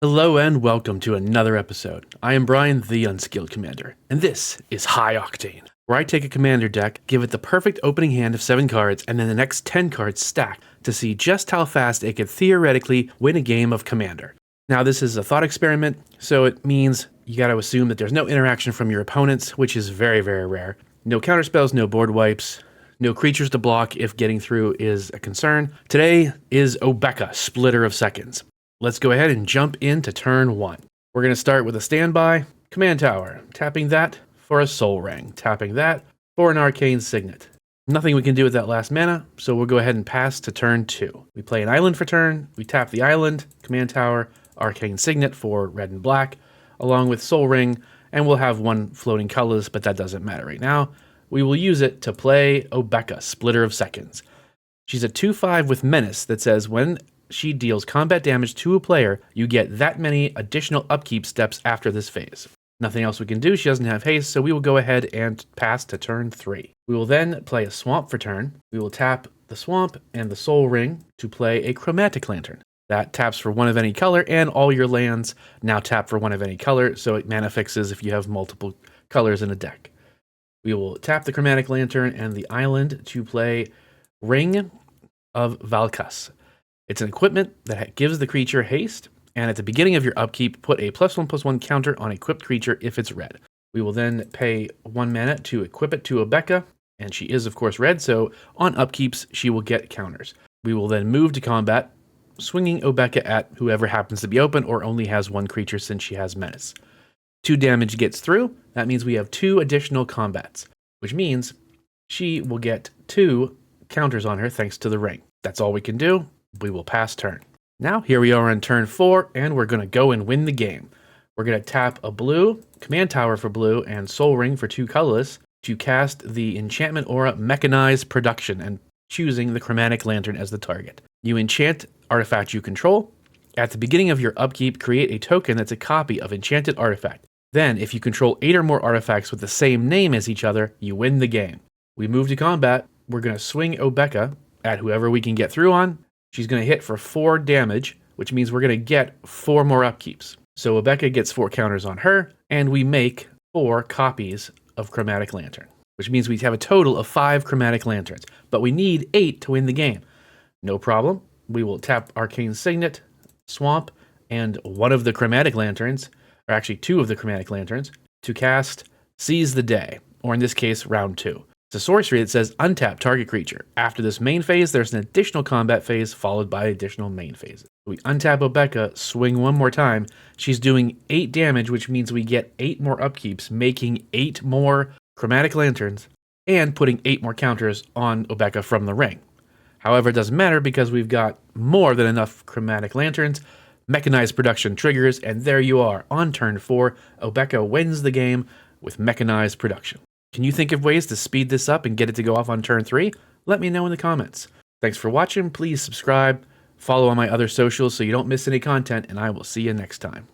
Hello and welcome to another episode. I am Brian, the Unskilled Commander, and this is High Octane, where I take a commander deck, give it the perfect opening hand of 7 cards, and then the next 10 cards stack to see just how fast it could theoretically win a game of Commander. Now, this is a thought experiment, so it means you gotta assume that there's no interaction from your opponents, which is very, very rare. No counterspells, no board wipes, no creatures to block if getting through is a concern. Today is Obeka, Splitter of Seconds. Let's go ahead and jump into turn 1. We're going to start with a standby, Command Tower, tapping that for a Soul Ring, tapping that for an Arcane Signet. Nothing we can do with that last mana, so we'll go ahead and pass to turn 2. We play an island for turn, we tap the island, Command Tower, Arcane Signet for red and black, along with Soul Ring, and we'll have one floating colors, but that doesn't matter right now. We will use it to play Obeka, Splitter of Seconds. She's a 2/5 with Menace that says when she deals combat damage to a player, you get that many additional upkeep steps after this phase. Nothing else we can do, she doesn't have haste, so we will go ahead and pass to turn 3. We will then play a swamp for turn. We will tap the swamp and the Soul Ring to play a Chromatic Lantern. That taps for 1 of any color, and all your lands now tap for 1 of any color, so it mana fixes if you have multiple colors in a deck. We will tap the Chromatic Lantern and the island to play Ring of Valkas. It's an equipment that gives the creature haste, and at the beginning of your upkeep, put a +1/+1 counter on equipped creature if it's red. We will then pay 1 mana to equip it to Obeka, and she is of course red, so on upkeeps she will get counters. We will then move to combat, swinging Obeka at whoever happens to be open or only has 1 creature since she has Menace. 2 damage gets through, that means we have 2 additional combats, which means she will get 2 counters on her thanks to the ring. That's all we can do. We will pass turn. Now, here we are on turn 4, and we're going to go and win the game. We're going to tap a blue, Command Tower for blue, and Soul Ring for 2 colorless to cast the enchantment aura Mechanized Production and choosing the Chromatic Lantern as the target. You enchant artifact you control. At the beginning of your upkeep, create a token that's a copy of enchanted artifact. Then, if you control 8 or more artifacts with the same name as each other, you win the game. We move to combat. We're going to swing Obeka at whoever we can get through on. She's going to hit for 4 damage, which means we're going to get 4 more upkeeps. So Obeka gets 4 counters on her, and we make 4 copies of Chromatic Lantern, which means we have a total of 5 Chromatic Lanterns, but we need 8 to win the game. No problem. We will tap Arcane Signet, Swamp, and 1 of the Chromatic Lanterns, or actually 2 of the Chromatic Lanterns, to cast Seize the Day, or in this case, round 2. It's a sorcery that says untap target creature. After this main phase, there's an additional combat phase followed by additional main phases. We untap Obeka, swing 1 more time. She's doing 8 damage, which means we get 8 more upkeeps, making 8 more Chromatic Lanterns, and putting 8 more counters on Obeka from the ring. However, it doesn't matter because we've got more than enough Chromatic Lanterns. Mechanized Production triggers, and there you are. On turn 4, Obeka wins the game with Mechanized Production. Can you think of ways to speed this up and get it to go off on turn 3? Let me know in the comments. Thanks for watching. Please subscribe, follow on my other socials so you don't miss any content, and I will see you next time.